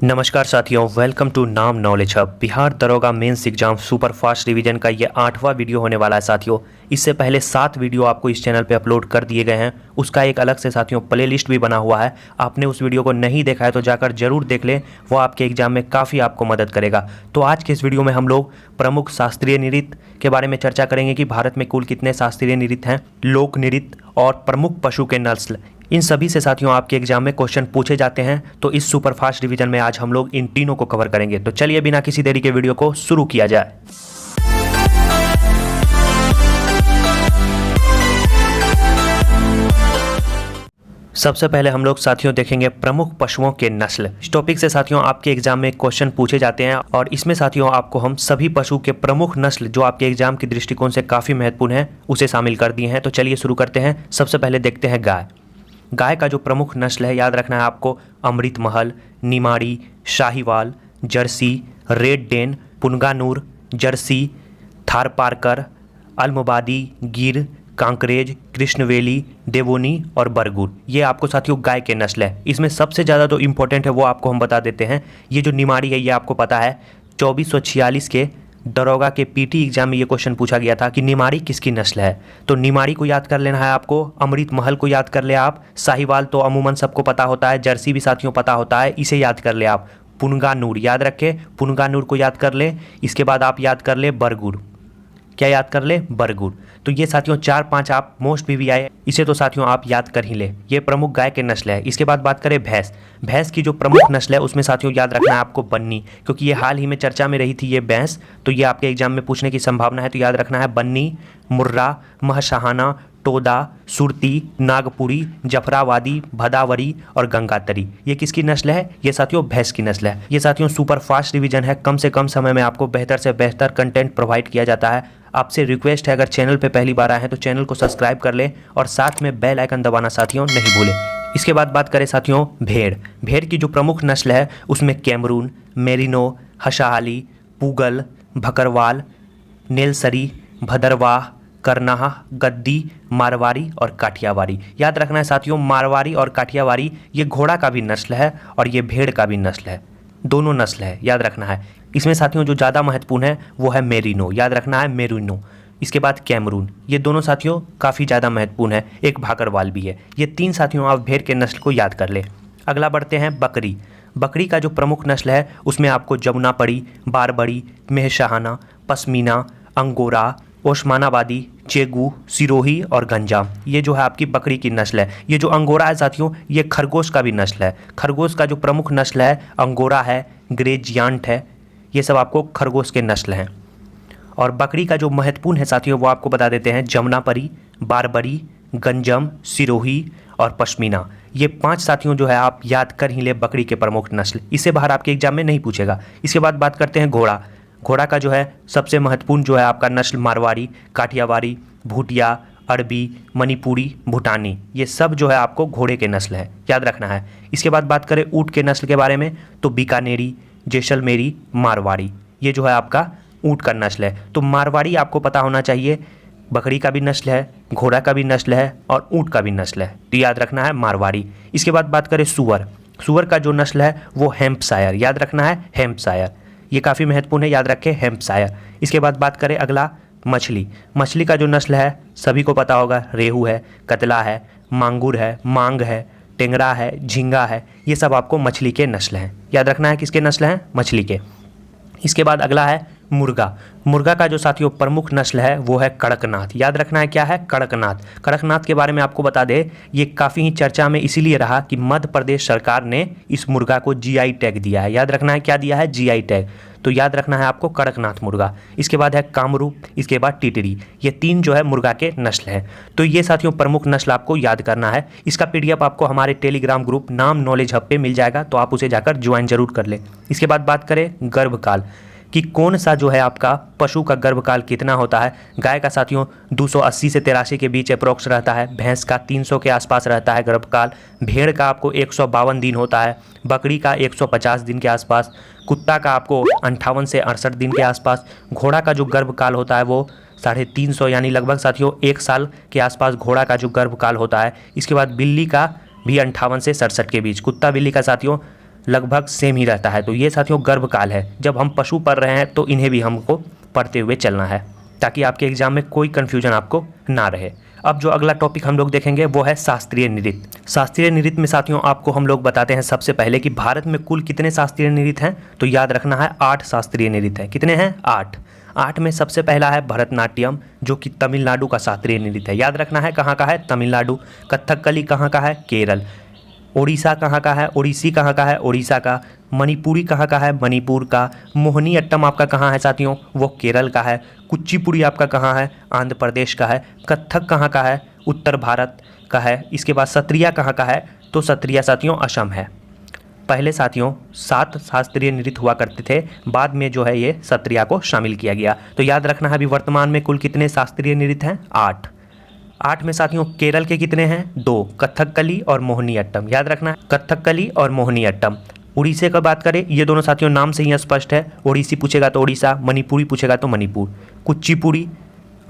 नमस्कार साथियों, welcome to नाम नॉलेज हब। बिहार दरोगा mains exam super fast revision का ये 8वां वीडियो होने वाला है साथियों। इससे पहले 7 वीडियो आपको इस चैनल पे अपलोड कर दिए गए हैं। उसका एक अलग से साथियों प्लेलिस्ट भी बना हुआ है। आपने उस वीडियो को नहीं देखा है तो जाकर जरूर देख लें, वो आपके एग्जाम में काफ़ी आपको मदद करेगा। तो आज के इस वीडियो में हम लोग प्रमुख शास्त्रीय नृत्य के बारे में चर्चा करेंगे कि भारत में कुल कितने शास्त्रीय नृत्य हैं, लोक नृत्य और प्रमुख पशु के नस्ल। इन सभी से साथियों आपके एग्जाम में क्वेश्चन पूछे जाते हैं। तो इस सुपर फास्ट रिवीजन में आज हम लोग इन तीनों को कवर करेंगे। तो चलिए बिना किसी देरी के वीडियो को शुरू किया जाए। सबसे पहले हम लोग साथियों देखेंगे प्रमुख पशुओं के नस्ल। इस टॉपिक से साथियों आपके एग्जाम में क्वेश्चन पूछे जाते हैं और इसमें साथियों आपको हम सभी पशु के प्रमुख नस्ल जो आपके एग्जाम के दृष्टिकोण से काफ़ी महत्वपूर्ण है उसे शामिल कर दिए हैं। तो चलिए शुरू करते हैं। सबसे पहले देखते हैं गाय। गाय का जो प्रमुख नस्ल है, याद रखना है आपको, Amrit Mahal, Nimari, Sahiwal, jersey, red Dane, Punganur, jersey, Tharparkar, अलमोबादी, गिर, कांकरेज, कृष्णवेली, देवोनी और बरगुर। ये आपको साथियों गाय के नस्ल है। इसमें सबसे ज़्यादा जो इम्पोर्टेंट है वो आपको हम बता देते हैं। ये जो निमाड़ी है ये आपको पता है 2446 के दरोगा के पीटी एग्जाम में ये क्वेश्चन पूछा गया था कि निमाड़ी किसकी नस्ल है। तो निमाड़ी को याद कर लेना है आपको, अमृत महल को याद कर ले आप, शाहीवाल तो अमूमन सबको पता होता है, जर्सी भी साथियों पता होता है, इसे याद कर ले आप। पुनगानूर याद रखें, पुनगानूर को याद कर ले। इसके बाद आप याद कर ले बरगुर। क्या याद कर ले? बरगुर। तो ये साथियों 4-5 आप मोस्ट भी आए, इसे तो साथियों आप याद कर ही ले। ये प्रमुख गाय के नस्ल है। इसके बाद बात करें भैंस। भैंस की जो प्रमुख नस्ल है उसमें साथियों याद रखना है आपको बन्नी, क्योंकि ये हाल ही में चर्चा में रही थी ये भैंस। तो ये आपके एग्जाम में पूछने की संभावना है। तो याद रखना है बन्नी, मुर्रा, महसाहाना, टोदा, सुरती, नागपुरी, जफरावादी, भदावरी और गंगातरी। ये किसकी नस्ल है? ये साथियों भैंस की नस्ल है। ये साथियों सुपर फास्ट रिवीजन है। कम से कम समय में आपको बेहतर से बेहतर कंटेंट प्रोवाइड किया जाता है। आपसे रिक्वेस्ट है, अगर चैनल पे पहली बार आए हैं तो चैनल को सब्सक्राइब कर लें और साथ में बेल आइकन दबाना साथियों नहीं भूलें। इसके बाद बात करें साथियों भेड़। भेड़ की जो प्रमुख नस्ल है उसमें कैमरून, मेरिनो, हशाहाली, पूगल, भकरवाल, नेलसरी, भदरवाह, करनाहा, गद्दी, मारवाड़ी और काठियावाड़ी। याद रखना है साथियों मारवाड़ी और काठियावाड़ी ये घोड़ा का भी नस्ल है और ये भेड़ का भी नस्ल है, दोनों नस्ल है, याद रखना है। इसमें साथियों जो ज़्यादा महत्वपूर्ण है वो है मेरिनो, याद रखना है मेरिनो। इसके बाद कैमरून, ये दोनों साथियों काफ़ी ज़्यादा महत्वपूर्ण है। एक भाकरवाल भी है। ये 3 साथियों आप भेड़ के नस्ल को याद कर ले। अगला बढ़ते हैं बकरी। बकरी का जो प्रमुख नस्ल है उसमें आपको जमुनापड़ी, बारबड़ी, मेहशाहाना, पश्मीना, अंगोरा, ओस्मानाबादी, चेगू, सिरोही और गंजाम। ये जो है आपकी बकरी की नस्ल है। ये जो अंगोरा है साथियों ये खरगोश का भी नस्ल है। खरगोश का जो प्रमुख नस्ल है अंगोरा है, ग्रेजियांट है, ये सब आपको खरगोश के नस्ल हैं। और बकरी का जो महत्वपूर्ण है साथियों वो आपको बता देते हैं जमुनापरी, बारबरी, गंजम, सिरोही और पश्मीना। ये 5 साथियों जो है आप याद कर ही ले बकरी के प्रमुख नस्ल। इससे बाहर आपके एग्जाम में नहीं पूछेगा। इसके बाद बात करते हैं घोड़ा। घोड़ा का जो है सबसे महत्वपूर्ण जो है आपका नस्ल मारवाड़ी, काठियावाड़ी, भूटिया, अरबी, मणिपुरी, भूटानी। ये सब जो है आपको घोड़े के नस्ल है, याद रखना है। इसके बाद बात करें ऊँट के नस्ल के बारे में तो बीकानेरी, जैसलमेरी, मारवाड़ी। ये जो है आपका ऊँट का नस्ल है। तो मारवाड़ी आपको पता होना चाहिए, बकरी का भी नस्ल है, घोड़ा का भी नस्ल है और ऊँट का भी नस्ल है। तो याद रखना है मारवाड़ी। इसके बाद बात करें सूअर। सूअर का जो नस्ल है वो हैम्पशायर, याद रखना है हैम्पशायर। ये काफ़ी महत्वपूर्ण है, याद रखें हैम्पशायर। इसके बाद बात करें अगला मछली। मछली का जो नस्ल है सभी को पता होगा, रेहू है, कतला है, मांगुर है, मांग है, टेंगरा है, झींगा है। ये सब आपको मछली के नस्ल हैं। याद रखना है किसके नस्ल हैं? मछली के। इसके बाद अगला है मुर्गा। मुर्गा का जो साथियों प्रमुख नस्ल है वो है कड़कनाथ। याद रखना है क्या है? कड़कनाथ। कड़कनाथ के बारे में आपको बता दे, ये काफ़ी ही चर्चा में इसीलिए रहा कि मध्य प्रदेश सरकार ने इस मुर्गा को जीआई टैग दिया है। याद रखना है क्या दिया है? GI tag. तो याद रखना है आपको कड़कनाथ मुर्गा। इसके बाद है कामरू, इसके बाद टिटरी। ये 3 जो है मुर्गा के नस्ल हैं। तो ये साथियों प्रमुख नस्ल आपको याद करना है। इसका पीडीएफ आपको हमारे टेलीग्राम ग्रुप नाम नॉलेज हब पे मिल जाएगा, तो आप उसे जाकर ज्वाइन जरूर कर लें। इसके बाद बात करें गर्भकाल कि कौन सा जो है आपका पशु का गर्भकाल कितना होता है। गाय का साथियों 280 से 83 के बीच अप्रोक्स रहता है। भैंस का 300 के आसपास रहता है गर्भकाल। भेड़ का आपको 152 दिन होता है। बकरी का 150 दिन के आसपास। कुत्ता का आपको 58 से 68 दिन के आसपास। घोड़ा का जो गर्भकाल होता है वो 350 यानी लगभग साथियों 1 साल के आसपास घोड़ा का जो गर्भकाल होता है। इसके बाद बिल्ली का भी 58 से 67 के बीच। कुत्ता बिल्ली का साथियों लगभग सेम ही रहता है। तो ये साथियों गर्भकाल है, जब हम पशु पढ़ रहे हैं तो इन्हें भी हमको पढ़ते हुए चलना है, ताकि आपके एग्जाम में कोई कन्फ्यूजन आपको ना रहे। अब जो अगला टॉपिक हम लोग देखेंगे वो है शास्त्रीय नृत्य। शास्त्रीय नृत्य में साथियों आपको हम लोग बताते हैं सबसे पहले कि भारत में कुल कितने शास्त्रीय नृत्य हैं। तो याद रखना है 8 शास्त्रीय नृत्य हैं। कितने हैं? 8 में सबसे पहला है भरतनाट्यम, जो कि तमिलनाडु का शास्त्रीय नृत्य है। याद रखना है कहाँ का है? तमिलनाडु। कथकली कहाँ का है? केरल। ओडिशा कहाँ का है? ओडिसी कहाँ का है? ओडिशा का। मणिपुरी कहाँ का है? मणिपुर का। मोहिनी अट्टम आपका कहाँ है साथियों? वो केरल का है। कुचिपुड़ी आपका कहाँ है? आंध्र प्रदेश का है। कथक कहाँ का है? उत्तर भारत का है। इसके बाद सत्रिया कहाँ का है? तो सत्रिया साथियों असम है। पहले साथियों 7 शास्त्रीय नृत्य हुआ करते थे, बाद में जो है ये सत्रिया को शामिल किया गया। तो याद रखना है अभी वर्तमान में कुल कितने शास्त्रीय नृत्य हैं? 8 में साथियों केरल के कितने हैं? 2, कथकली और मोहिनी अट्टम। याद रखना है कथकली और मोहिनी अट्टम। उड़ीसा का बात करें, ये दोनों साथियों नाम से ही स्पष्ट है, ओडिसी पूछेगा तो ओडिशा, मणिपुरी पूछेगा तो मणिपुर। कुचिपुड़ी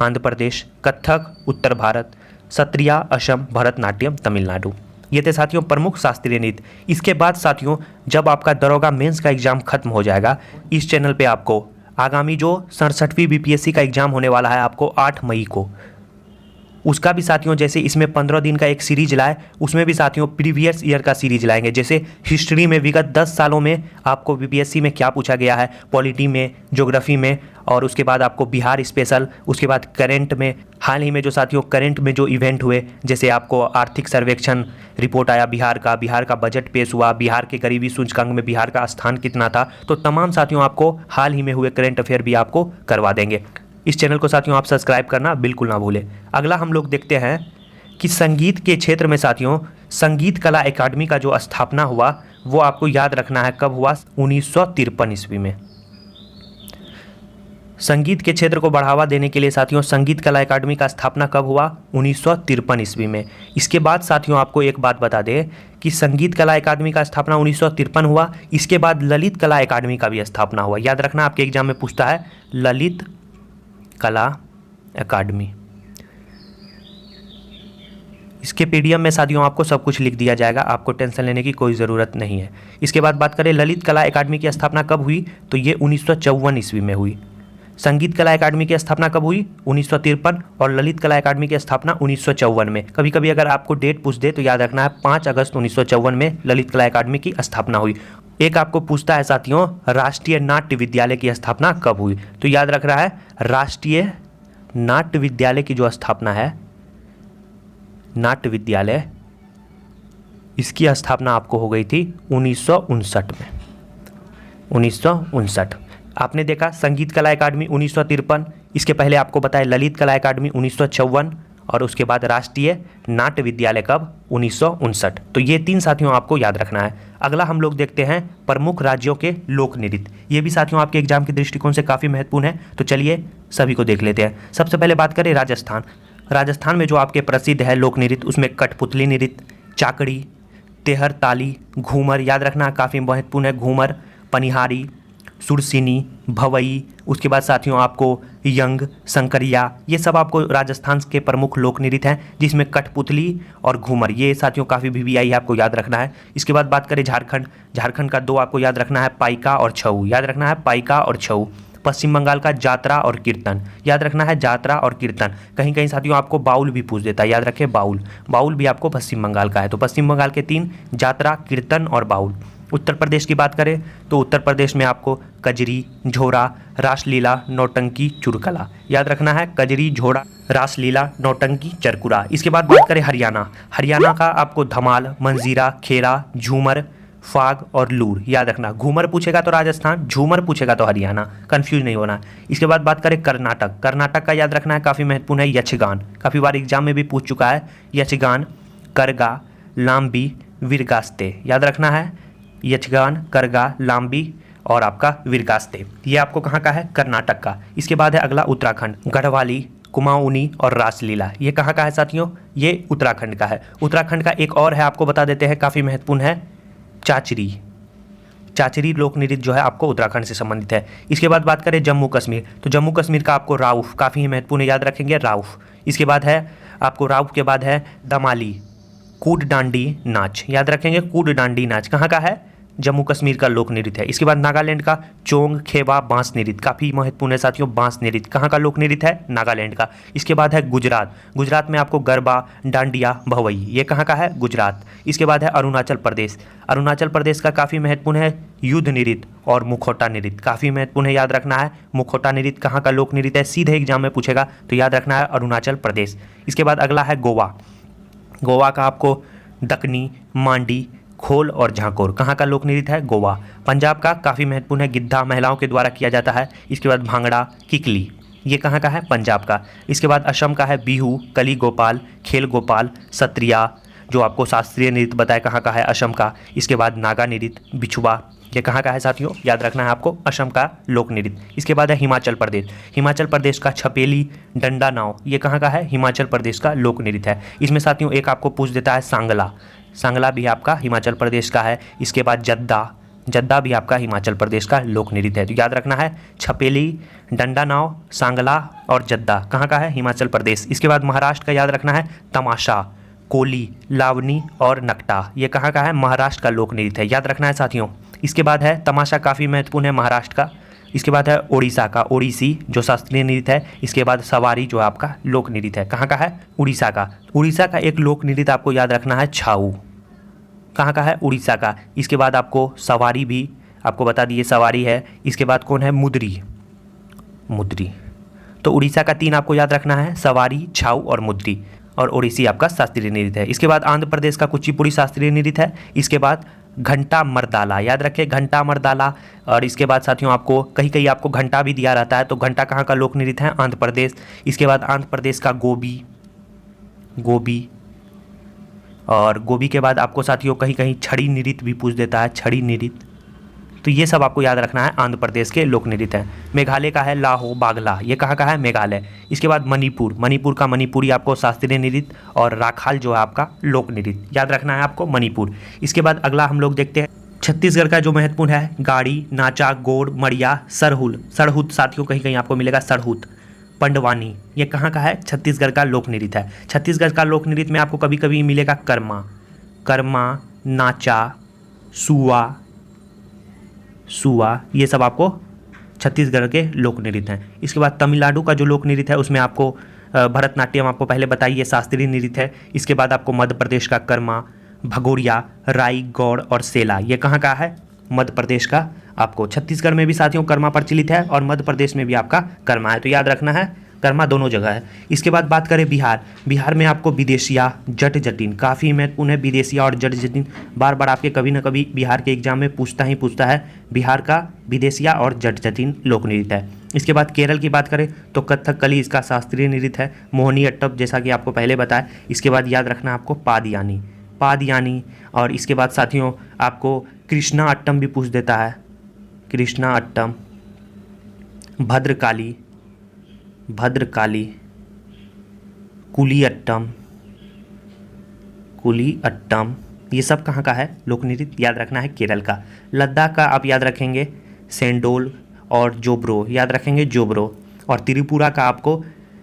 आंध्र प्रदेश, कथक उत्तर भारत, सत्रिया असम, भरतनाट्यम तमिलनाडु। ये थे साथियों प्रमुख शास्त्रीय नृत्य। इसके बाद साथियों जब आपका दरोगा मेंस का एग्जाम खत्म हो जाएगा, इस चैनल पे आपको आगामी जो 67वीं बीपीएससी का एग्जाम होने वाला है आपको 8 मई को, उसका भी साथियों जैसे इसमें 15 दिन का एक सीरीज लाए, उसमें भी साथियों प्रीवियस ईयर का सीरीज लाएंगे। जैसे हिस्ट्री में विगत 10 सालों में आपको बीपीएससी में क्या पूछा गया है, पॉलिटी में, ज्योग्राफी में, और उसके बाद आपको बिहार स्पेशल, उसके बाद करंट में, हाल ही में जो साथियों करंट में जो इवेंट हुए, जैसे आपको आर्थिक सर्वेक्षण रिपोर्ट आया बिहार का बजट पेश हुआ, बिहार के गरीबी सूचकांक में बिहार का स्थान कितना था, तो तमाम साथियों आपको हाल ही में हुए करंट अफेयर भी आपको करवा देंगे। इस चैनल को साथियों आप सब्सक्राइब करना बिल्कुल ना भूलें। अगला हम लोग देखते हैं कि संगीत के क्षेत्र में साथियों संगीत कला अकादमी का जो स्थापना हुआ वो आपको याद रखना है कब हुआ? 1953 ईस्वी में। संगीत के क्षेत्र को बढ़ावा देने के लिए साथियों संगीत कला अकादमी का स्थापना कब हुआ? 1953 ईस्वी में। इसके बाद साथियों आपको एक बात बता दें कि संगीत कला अकादमी का स्थापना 1953 हुआ, इसके बाद ललित कला अकादमी का भी स्थापना हुआ। याद रखना आपके एग्जाम में पूछता है ललित कला अकादमी। इसके पीडीएफ में साथियों आपको सब कुछ लिख दिया जाएगा, आपको टेंशन लेने की कोई ज़रूरत नहीं है। इसके बाद बात करें ललित कला अकादमी की स्थापना कब हुई, तो ये 1954 ईस्वी में हुई। संगीत कला अकादमी की स्थापना कब हुई? 1953, और ललित कला अकादमी की स्थापना 1954 में। कभी कभी अगर आपको डेट पूछ दे तो याद रखना है 5 अगस्त 1954 में ललित कला अकादमी की स्थापना हुई। एक आपको पूछता है साथियों राष्ट्रीय नाट्य विद्यालय की स्थापना कब हुई, तो याद रख रहा है राष्ट्रीय नाट्य विद्यालय की जो स्थापना है, नाट्य विद्यालय, इसकी स्थापना आपको हो गई थी 1959 में। 1959 आपने देखा संगीत कला अकादमी 1953, इसके पहले आपको बताया ललित कला अकादमी 1954, और उसके बाद राष्ट्रीय नाट्य विद्यालय कब? 1959। तो ये 3 साथियों आपको याद रखना है। अगला हम लोग देखते हैं प्रमुख राज्यों के लोक नृत्य। ये भी साथियों आपके एग्जाम के दृष्टिकोण से काफ़ी महत्वपूर्ण है, तो चलिए सभी को देख लेते हैं। सबसे पहले बात करें राजस्थान। राजस्थान में जो आपके प्रसिद्ध है लोक नृत्य, उसमें कठपुतली नृत्य, चाकड़ी, तेहर ताली, घूमर, याद रखना काफ़ी महत्वपूर्ण है, घूमर, पनिहारी, सुरसिनी, भवई, उसके बाद साथियों आपको यंग, शंकरिया, ये सब आपको राजस्थान के प्रमुख लोक नृत्य हैं, जिसमें कठपुतली और घूमर ये साथियों काफ़ी वीवीआई है, आपको याद रखना है। इसके बाद बात करें झारखंड। झारखंड का 2 आपको याद रखना है, पाइका और छऊ। याद रखना है पाइका और छऊ। पश्चिम बंगाल का जात्रा और कीर्तन। याद रखना है जात्रा और कीर्तन। कहीं कहीं साथियों आपको बाउल भी पूछ देता है, याद रखें बाउल। बाउल भी आपको पश्चिम बंगाल का है। तो पश्चिम बंगाल के 3, जात्रा, कीर्तन और बाउल। उत्तर प्रदेश की बात करें तो उत्तर प्रदेश में आपको कजरी, झोड़ा, रासलीला, नौटंकी, चुरकला। याद रखना है कजरी, झोड़ा, रासलीला, नौटंकी, चरकुरा। इसके बाद बात करें हरियाणा। हरियाणा का आपको धमाल, मंजीरा, खेरा, झूमर, फाग और लूर। याद रखना घूमर पूछेगा तो राजस्थान, झूमर पूछेगा तो हरियाणा, कंफ्यूज नहीं होना। इसके बाद बात करें कर्नाटक। कर्नाटक का याद रखना है काफ़ी महत्वपूर्ण है यक्षगान, काफ़ी बार एग्जाम में भी पूछ चुका है। यक्षगान, करगा, लाम्बी, वीरगास्ते। याद रखना है यक्षगान, करगा, लाम्बी और आपका वीरगास्ते। ये आपको कहाँ का है? कर्नाटक का। इसके बाद है अगला उत्तराखंड। गढ़वाली, कुमाऊनी और रासलीला, ये कहाँ का है साथियों? ये उत्तराखंड का है। उत्तराखंड का एक और है, आपको बता देते हैं, काफ़ी महत्वपूर्ण है, चाचरी। चाचरी लोक नृत्य जो है आपको उत्तराखंड से संबंधित है। इसके बाद बात करें जम्मू कश्मीर, तो जम्मू कश्मीर का आपको राउफ, काफ़ी महत्वपूर्ण, याद रखेंगे राउफ। इसके बाद है आपको राउफ के बाद है दमाली, कूड डांडी नाच। याद रखेंगे कूड डांडी नाच कहाँ का है? जम्मू कश्मीर का लोक नृत्य है। इसके बाद नागालैंड का चोंग खेबा बांस नृत्य, काफ़ी महत्वपूर्ण है साथियों। बांस नृत्य कहाँ का लोक नृत्य है? नागालैंड का। इसके बाद है गुजरात, गुजरात में आपको गरबा, डांडिया, भवई, ये कहाँ का है? गुजरात। इसके बाद है अरुणाचल प्रदेश, अरुणाचल प्रदेश का काफ़ी महत्वपूर्ण है युद्ध नृत्य और मुखौटा नृत्य, काफ़ी महत्वपूर्ण है, याद रखना है। मुखौटा नृत्य कहाँ का लोक नृत्य है? सीधे एग्जाम में पूछेगा, तो याद रखना है अरुणाचल प्रदेश। इसके बाद अगला है गोवा, गोवा का आपको दक्कनी, मांडी, खोल और झांकोर, कहाँ का लोक नृत्य है? गोवा। पंजाब का काफ़ी महत्वपूर्ण है, गिद्धा महिलाओं के द्वारा किया जाता है। इसके बाद भांगड़ा, किकली, ये कहाँ का है? पंजाब का। इसके बाद असम का है बिहू, कली गोपाल, खेल गोपाल, सत्रिया, जो आपको शास्त्रीय नृत्य बताया कहाँ का है? असम का। इसके बाद नागा नृत्य, बिछुआ, ये कहाँ का है साथियों? याद रखना है आपको, असम का लोक नृत्य। इसके बाद है हिमाचल प्रदेश, हिमाचल प्रदेश का छपेली, डंडा नाव, ये कहाँ का है? हिमाचल प्रदेश का लोक नृत्य है। इसमें साथियों एक आपको पूछ देता है सांगला, सांगला भी आपका हिमाचल प्रदेश का है। इसके बाद जद्दा, जद्दा भी आपका हिमाचल प्रदेश का लोक नृत्य है। तो याद रखना है छपेली, डंडा नाव, सांगला और जद्दा कहाँ का है? हिमाचल प्रदेश। इसके बाद महाराष्ट्र का याद रखना है तमाशा, कोली, लावनी और नकटा, ये कहाँ का है? महाराष्ट्र का लोक नृत्य है, याद रखना है साथियों। इसके बाद है तमाशा, काफ़ी महत्वपूर्ण है महाराष्ट्र का। इसके बाद है ओडिशा का ओडिसी, जो शास्त्रीय नृत्य है। इसके बाद सवारी, जो आपका लोक नृत्य है, कहाँ का है? उड़ीसा का। उड़ीसा का एक लोक नृत्य आपको याद रखना है छाऊ, कहाँ का है? उड़ीसा का। इसके बाद आपको सवारी भी आपको बता दिए, सवारी है। इसके बाद कौन है? मुद्री, मुद्री। तो उड़ीसा का 3 आपको याद रखना है, सवारी, छाऊ और मुद्री, और ओडिसी आपका शास्त्रीय नृत्य है। इसके बाद आंध्र प्रदेश का कुचिपुड़ी शास्त्रीय नृत्य है। इसके बाद घंटा मर्दाला, याद रखें घंटा मर्दाला। और इसके बाद साथियों आपको कहीं कहीं आपको घंटा भी दिया रहता है, तो घंटा कहाँ का लोक नृत्य है? आंध्र प्रदेश। इसके बाद आंध्र प्रदेश का गोबी, गोबी, और गोबी के बाद आपको साथियों कहीं कहीं छड़ी नृत्य भी पूछ देता है, छड़ी नृत्य। तो ये सब आपको याद रखना है, आंध्र प्रदेश के लोक नृत्य हैं। मेघालय का है लाहो बागला, ये कहाँ का है? मेघालय। इसके बाद मणिपुर, मणिपुर का मणिपुरी आपको शास्त्रीय नृत्य, और राखाल जो है आपका लोक नृत्य, याद रखना है आपको मणिपुर। इसके बाद अगला हम लोग देखते हैं छत्तीसगढ़ का, जो महत्वपूर्ण है गाड़ी, नाचा, गोड़, मड़िया, सरहुल, सरहुत साथियों कहीं कहीं आपको मिलेगा सरहुत, पंडवानी, ये कहाँ का है? छत्तीसगढ़ का लोक नृत्य है। छत्तीसगढ़ का लोक नृत्य में आपको कभी कभी मिलेगा कर्मा, कर्मा, नाचा, सुआ, सुआ, ये सब आपको छत्तीसगढ़ के लोक नृत्य हैं। इसके बाद तमिलनाडु का जो लोक नृत्य है उसमें आपको भरतनाट्यम आपको पहले बताइए शास्त्रीय नृत्य है। इसके बाद आपको मध्य प्रदेश का कर्मा, भगोरिया, राई, गौड़ और सेला, ये कहाँ का है? मध्य प्रदेश का। आपको छत्तीसगढ़ में भी साथियों कर्मा प्रचलित है और मध्य प्रदेश में भी आपका कर्मा है, तो याद रखना है कर्मा दोनों जगह है। इसके बाद बात करें बिहार, बिहार में आपको विदेशिया, जट जटिन, काफ़ी महत्वपूर्ण है विदेशिया और जट जटिन, बार बार आपके कभी ना कभी बिहार के एग्जाम में पूछता ही पूछता है। बिहार का विदेशिया और जट जटिन लोक नृत्य है। इसके बाद केरल की बात करें तो कथकली इसका शास्त्रीय नृत्य है, मोहिनी अट्टम जैसा कि आपको पहले बताया। इसके बाद याद रखना आपको पादयानी, पादयानी, और इसके बाद साथियों आपको कृष्णा अट्टम भी पूछ देता है, कृष्णा अट्टम, भद्रकाली, भद्रकाली, कुली अट्टम, कुली अट्टम, ये सब कहाँ का है? लोक नृत्य, याद रखना है केरल का। लद्दाख का आप याद रखेंगे सेंडोल और जोब्रो, याद रखेंगे जोब्रो, और त्रिपुरा का आपको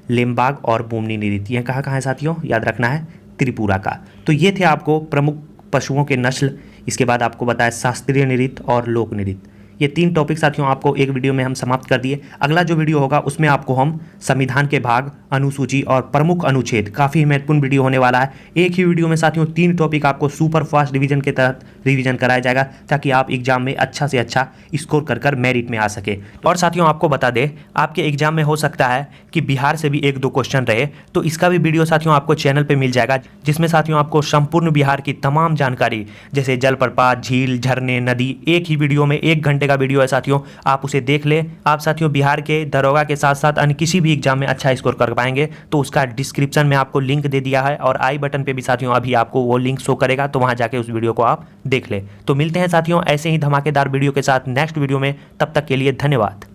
लेम्बाग और बोमनी नृत्य, यह कहाँ है साथियों? याद रखना है त्रिपुरा का। तो ये थे आपको प्रमुख पशुओं के नस्ल, इसके बाद आपको बताया शास्त्रीय नृत्य और लोक नृत्य। ये 3 टॉपिक साथियों आपको एक वीडियो में हम समाप्त कर दिए। अगला जो वीडियो होगा उसमें आपको हम संविधान के भाग, अनुसूची और प्रमुख अनुच्छेद, काफ़ी महत्वपूर्ण वीडियो होने वाला है। एक ही वीडियो में साथियों 3 टॉपिक आपको सुपर फास्ट रिवीजन के तहत रिवीजन कराया जाएगा, ताकि आप एग्जाम में अच्छा से अच्छा स्कोर कर मेरिट में आ सके। और साथियों आपको बता दें, आपके एग्जाम में हो सकता है कि बिहार से भी 1-2 क्वेश्चन रहे, तो इसका भी वीडियो साथियों आपको चैनल पर मिल जाएगा, जिसमें साथियों आपको संपूर्ण बिहार की तमाम जानकारी, जैसे जलप्रपात, झील, झरने, नदी, एक ही वीडियो में 1 घंटे का वीडियो है साथियों, आप उसे देख ले। आप साथियों बिहार के दरोगा के साथ साथ अन्य किसी भी एग्जाम में अच्छा स्कोर कर पाएंगे, तो उसका डिस्क्रिप्शन में आपको लिंक दे दिया है, और आई बटन पे भी साथियों अभी आपको वो लिंक शो करेगा, तो वहां जाके उस वीडियो को आप देख ले। तो मिलते हैं साथियों ऐसे ही धमाकेदार वीडियो के साथ नेक्स्ट वीडियो में, तब तक के लिए धन्यवाद।